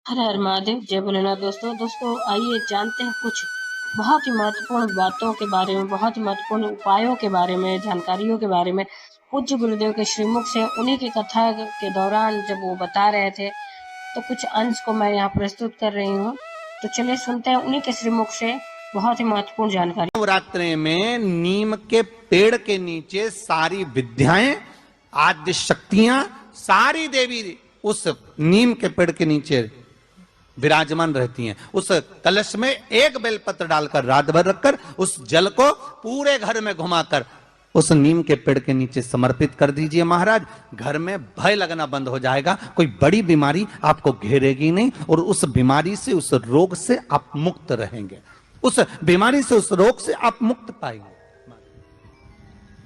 हर हर महादेव, जय भोलेनाथ। दोस्तों आइए जानते हैं कुछ बहुत ही महत्वपूर्ण बातों के बारे में, बहुत ही महत्वपूर्ण उपायों के बारे में, जानकारियों के बारे में। पूज्य गुरुदेव के श्रीमुख से उन्हीं की कथा के दौरान जब वो बता रहे थे, तो कुछ अंश को मैं यहाँ प्रस्तुत कर रही हूँ। तो चलिए सुनते हैं उन्हीं के श्रीमुख से बहुत ही महत्वपूर्ण जानकारी। नवरात्रि में नीम के पेड़ के नीचे सारी विद्याएं, आद्य शक्तियां, सारी देवी उस नीम के पेड़ के नीचे विराजमान रहती हैं। उस कलश में एक बेलपत्र डालकर रात भर रखकर उस जल को पूरे घर में घुमाकर उस नीम के पेड़ के नीचे समर्पित कर दीजिए महाराज। घर में भय लगना बंद हो जाएगा, कोई बड़ी बीमारी आपको घेरेगी नहीं और उस बीमारी से, उस रोग से आप मुक्त रहेंगे। उस बीमारी से, उस रोग से आप मुक्त पाएंगे।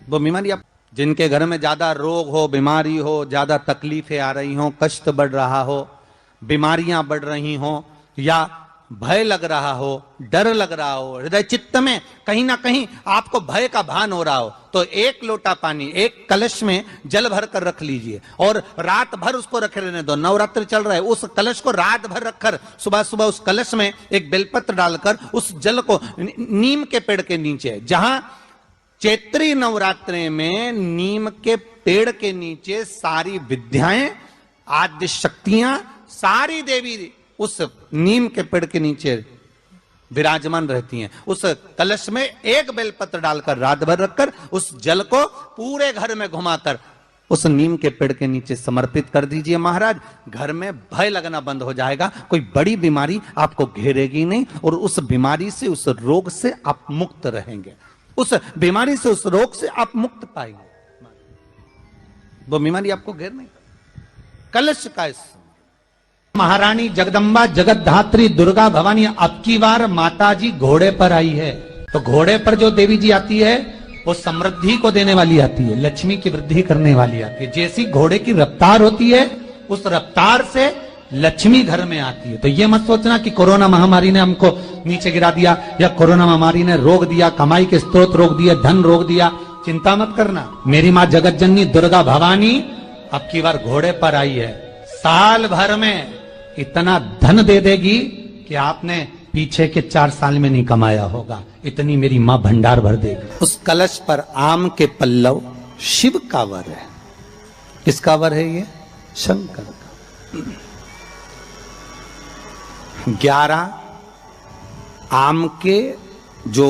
वो बीमारी आप जिनके घर में ज्यादा रोग हो, बीमारी हो, ज्यादा तकलीफें आ रही हो, कष्ट बढ़ रहा हो, बीमारियां बढ़ रही हो, या भय लग रहा हो, डर लग रहा हो, हृदय चित्त में कहीं ना कहीं आपको भय का भान हो रहा हो, तो एक लोटा पानी, एक कलश में जल भर कर रख लीजिए और रात भर उसको रखे रहने दो। नवरात्र चल रहा है, उस कलश को रात भर रखकर सुबह सुबह उस कलश में एक बेलपत्र डालकर उस जल को नीम के पेड़ के नीचे, जहां चैत्री नवरात्रि में नीम के पेड़ के नीचे सारी विद्याएं, आद्य शक्तियां, सारी देवी उस नीम के पेड़ के नीचे विराजमान रहती हैं। उस कलश में एक बेलपत्र डालकर रात भर रखकर उस जल को पूरे घर में घुमाकर उस नीम के पेड़ के नीचे समर्पित कर दीजिए महाराज। घर में भय लगना बंद हो जाएगा, कोई बड़ी बीमारी आपको घेरेगी नहीं और उस बीमारी से, उस रोग से आप मुक्त रहेंगे। उस बीमारी से, उस रोग से आप मुक्त पाएंगे। वो बीमारी आपको घेर नहीं। कलश का महारानी जगदम्बा जगतधात्री दुर्गा भवानी अब की बार माता जी घोड़े पर आई है। तो घोड़े पर जो देवी जी आती है वो समृद्धि को देने वाली आती है, लक्ष्मी की वृद्धि करने वाली आती है। जैसी घोड़े की रफ्तार होती है उस रफ्तार से लक्ष्मी घर में आती है। तो ये मत सोचना कि कोरोना महामारी ने हमको नीचे गिरा दिया या कोरोना महामारी ने रोक दिया, कमाई के स्रोत रोक दिया, धन रोक दिया। चिंता मत करना, मेरी माँ जगत जननी दुर्गा भवानी अब की बार घोड़े पर आई है। साल भर में इतना धन दे देगी कि आपने पीछे के 4 साल में नहीं कमाया होगा, इतनी मेरी मां भंडार भर देगी। उस कलश पर आम के पल्लव शिव का वर है। किसका वर है ये? शंकर का। 11 आम के जो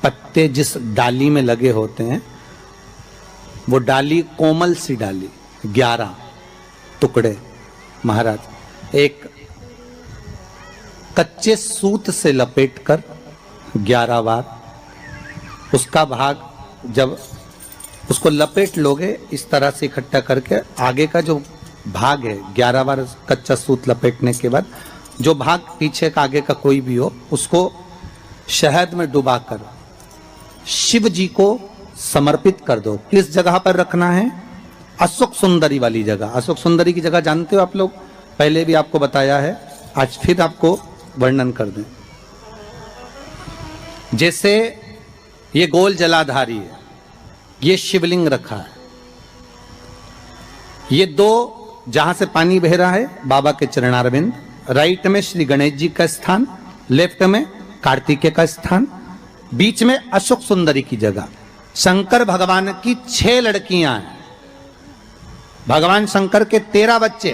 पत्ते जिस डाली में लगे होते हैं, वो डाली कोमल सी डाली, 11 टुकड़े महाराज एक कच्चे सूत से लपेटकर 11 बार उसका भाग, जब उसको लपेट लोगे इस तरह से इकट्ठा करके, आगे का जो भाग है 11 बार कच्चा सूत लपेटने के बाद जो भाग पीछे का, आगे का कोई भी हो, उसको शहद में डुबाकर शिव जी को समर्पित कर दो। किस जगह पर रखना है? अशोक सुंदरी वाली जगह। अशोक सुंदरी की जगह जानते हो आप लोग, पहले भी आपको बताया है, आज फिर आपको वर्णन कर दें। जैसे ये गोल जलाधारी है, ये शिवलिंग रखा है, ये 2 जहां से पानी बह रहा है बाबा के चरणारविंद, राइट में श्री गणेश जी का स्थान, लेफ्ट में कार्तिकेय का स्थान, बीच में अशोक सुंदरी की जगह। शंकर भगवान की 6 लड़कियां हैं। भगवान शंकर के 13 बच्चे,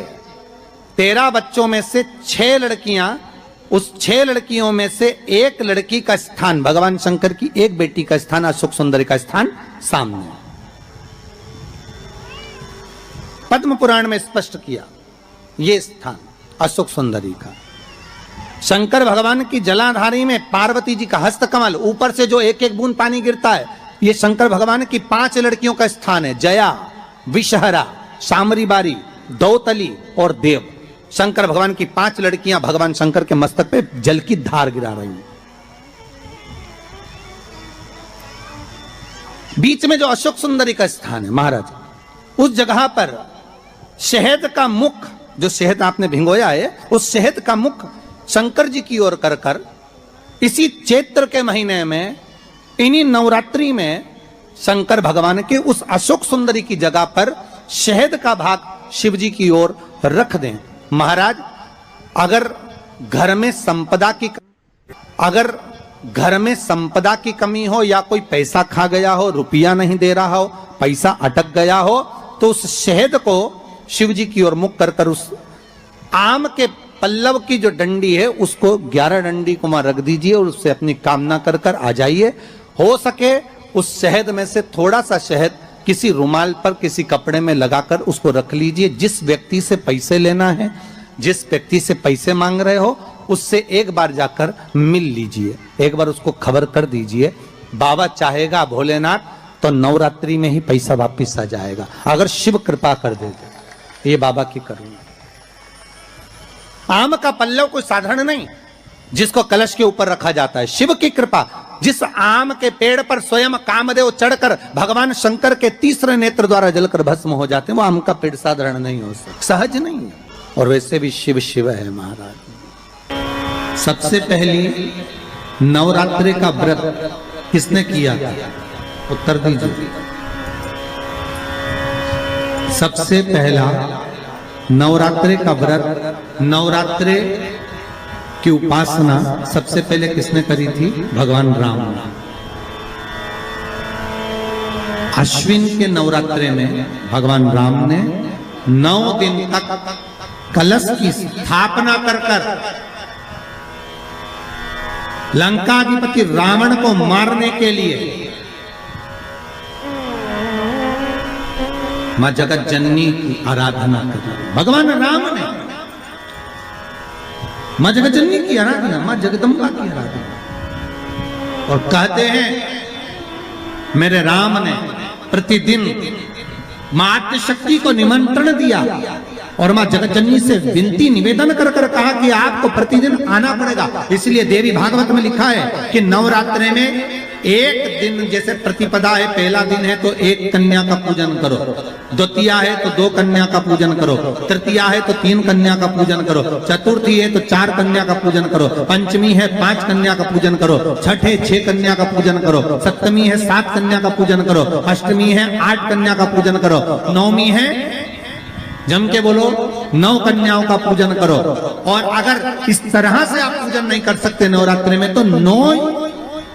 13 बच्चों में से 6 लड़कियां, उस 6 लड़कियों में से एक लड़की का स्थान, भगवान शंकर की एक बेटी का स्थान, अशोक सुंदरी का स्थान सामने। पद्म पुराण में स्पष्ट किया ये स्थान अशोक सुंदरी का। शंकर भगवान की जलाधारी में पार्वती जी का हस्त कमल, ऊपर से जो एक एक बूंद पानी गिरता है, ये शंकर भगवान की 5 लड़कियों का स्थान है। जया, विषहरा, सामरी बारी, दौतली और देव। शंकर भगवान की 5 लड़कियां भगवान शंकर के मस्तक पे जल की धार गिरा रही हैं। बीच में जो अशोक सुंदरी का स्थान है महाराज, उस जगह पर शहद का मुख, जो शहद आपने भिंगोया है, उस शहद का मुख शंकर जी की ओर कर कर इसी चैत्र के महीने में, इन्हीं नवरात्रि में शंकर भगवान के उस अशोक सुंदरी की जगह पर शहद का भाग शिव जी की ओर रख दें। महाराज अगर घर में संपदा की कमी हो या कोई पैसा खा गया हो, रुपया नहीं दे रहा हो, पैसा अटक गया हो, तो उस शहद को शिव जी की ओर मुख कर कर उस आम के पल्लव की जो डंडी है उसको 11 डंडी को वहां रख दीजिए और उससे अपनी कामना कर कर आ जाइए। हो सके उस शहद में से थोड़ा सा शहद किसी रुमाल पर, किसी कपड़े में लगाकर उसको रख लीजिए। जिस व्यक्ति से पैसे लेना है, जिस व्यक्ति से पैसे मांग रहे हो, उससे एक बार जाकर मिल लीजिए, एक बार उसको खबर कर दीजिए। बाबा चाहेगा भोलेनाथ तो नवरात्रि में ही पैसा वापिस आ जाएगा, अगर शिव कृपा कर देते। ये बाबा की करुणा। आम का पल्लव कोई साधारण नहीं जिसको कलश के ऊपर रखा जाता है, शिव की कृपा। जिस आम के पेड़ पर स्वयं कामदेव चढ़कर भगवान शंकर के तीसरे नेत्र द्वारा जलकर भस्म हो जाते हैं, वो आम का पेड़ साधारण नहीं हो सकता, सहज नहीं है। और वैसे भी शिव शिव है महाराज। सबसे पहली नवरात्रि का व्रत किसने किया था? उत्तर दीजिए। सबसे पहला नवरात्रि का व्रत, नवरात्रि की उपासना सबसे पहले किसने करी थी? भगवान राम। अश्विन के नवरात्रि में भगवान राम ने 9 दिन तक कलश की स्थापना कर लंकाधिपति रावण को मारने के लिए मां जगत जननी की आराधना करी। भगवान राम ने मां जगत जननी की आराधना, मां जगदम्बा की आराधना। और कहते हैं मेरे राम ने प्रतिदिन मां आद्यशक्ति को निमंत्रण दिया और मां जगत जननी से विनती निवेदन कर कर कहा कि आपको प्रतिदिन आना पड़ेगा। इसलिए देवी भागवत में लिखा है कि नवरात्रि में एक दिन, जैसे प्रतिपदा है, पहला दिन है तो 1 कन्या का पूजन करो, द्वितीया है तो 2 कन्या का पूजन करो, तृतीया है तो 3 कन्या का पूजन करो, चतुर्थी है तो 4 कन्या का पूजन करो, पंचमी है 5 कन्या का पूजन करो, छठ है 6 कन्या का पूजन करो, सप्तमी है 7 कन्या का पूजन करो, अष्टमी है 8 कन्या का पूजन करो, नवमी है, जम के बोलो, 9 कन्याओं का पूजन करो। और अगर इस तरह से आप पूजन नहीं कर सकते नवरात्रि में, तो 9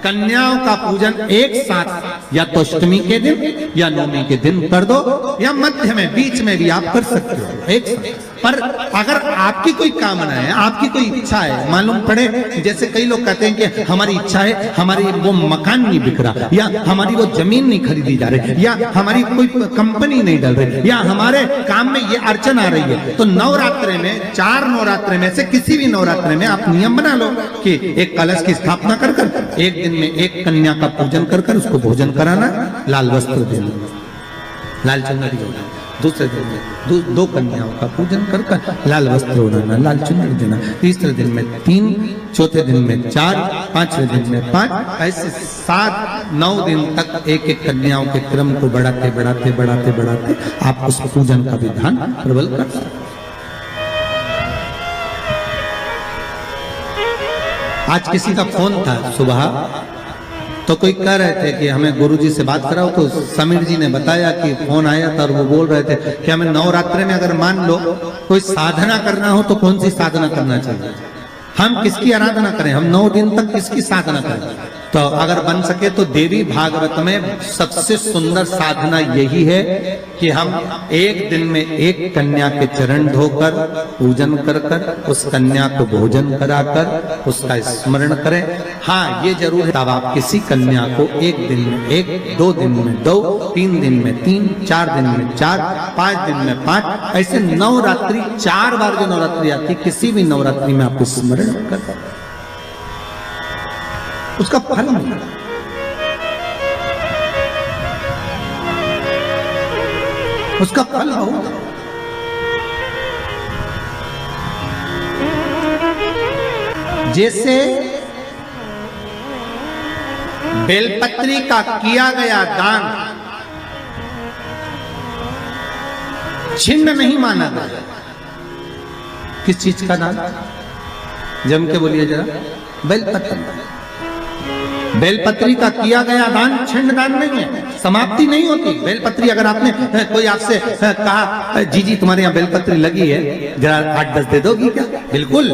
कन्याओं का पूजन एक साथ या तो अष्टमी के दिन या नवमी के दिन कर दो, या मध्य में, बीच में भी आप कर सकते हो एक साथ। पर अगर आपकी कोई कामना है, आपकी कोई इच्छा है, मालूम पड़े, जैसे कई लोग कहते हैं कि हमारी इच्छा है, हमारी वो मकान नहीं बिक रहा, या हमारी वो जमीन नहीं खरीदी जा रही, या हमारी कोई कंपनी नहीं डल रही, या हमारे काम में ये अड़चन आ रही है, तो नवरात्रि में, 4 नवरात्रि में से किसी भी नवरात्रि में आप नियम बना लो कि एक कलश की स्थापना कर कर एक दिन में 1 कन्या का पूजन कर कर उसको भोजन कराना, लाल वस्त्र देना, लाल चुनरी देना। दूसरे दिन में 2 कन्याओं का पूजन कर कर लाल वस्त्र ओढ़ाना, लाल चुनरी देना। तीसरे दिन में 3, चौथे दिन में 4, 5वें दिन में 5, ऐसे 7-9 दिन तक एक कन्याओं के क्रम को बढ़ाते बढ़ाते बढ़ाते बढ़ाते आप उस पूजन का विधान प्रबल कर सकते। आज किसी का फोन था सुबह, तो कोई कह रहे थे कि हमें गुरुजी से बात कराओ, तो समीर जी ने बताया कि फोन आया था और वो बोल रहे थे कि हमें नवरात्रि में अगर मान लो कोई साधना करना हो तो कौन सी साधना करना चाहिए, हम किसकी आराधना करें, हम 9 दिन तक किसकी साधना करें। तो अगर बन सके तो देवी भागवत में सबसे सुंदर साधना यही है कि हम एक दिन में 1 कन्या के चरण धोकर पूजन कर कर उस कन्या को भोजन कराकर उसका स्मरण करें। हाँ, ये जरूर है तब आप किसी कन्या को 1 दिन में 1, 2 दिन में 2, 3 दिन में 3, 4 दिन में 4, 5 दिन में 5, ऐसे नवरात्रि 4 बार जो नवरात्रि आती है, किसी भी नवरात्रि में आपको स्मरण कर उसका फल मिलेगा। उसका फल होगा। जैसे बेलपत्री का किया गया दान छिन्न नहीं माना गया। किस चीज का दान? जम के बोलिए जरा। बेलपत्र। बेलपत्री का किया गया दान छिन्न दान नहीं है, समाप्ति नहीं होती। बेलपत्री अगर आपने कोई आपसे कहा जी जी तुम्हारे यहाँ बेलपत्री लगी है जरा 8-10 दे दोगी क्या, बिल्कुल।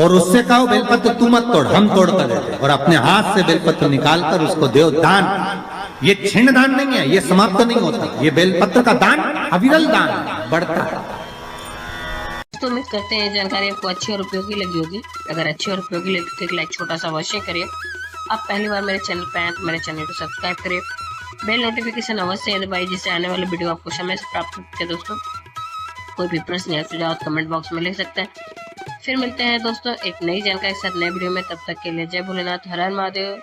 और उससे कहो बेलपत्र तू मत तोड़, हम तोड़ कर देते, और अपने हाथ से बेलपत्र निकालकर उसको दो दान। ये छिन्न दान नहीं है, ये समाप्त नहीं होता। ये बेलपत्र का दान अविरल दान बढ़ता है। तो उम्मीद करते हैं जानकारी आपको अच्छी और उपयोगी लगी होगी। अगर अच्छी और उपयोगी लगी तो एक लाइक छोटा सा अवश्य करिए। आप पहली बार मेरे चैनल पे आए तो मेरे चैनल को सब्सक्राइब करिए, बेल नोटिफिकेशन अवश्य दबाइए जिससे आने वाले वीडियो आपको समय से प्राप्त होते हैं। दोस्तों कोई भी प्रश्न या सुझाव कमेंट बॉक्स में लिख सकते हैं। फिर मिलते हैं दोस्तों एक नई जानकारी के साथ नए वीडियो में। तब तक के लिए जय भोलेनाथ, हर हर महादेव,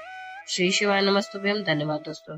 श्री शिवाय नमस्तुभ्यम। धन्यवाद दोस्तों।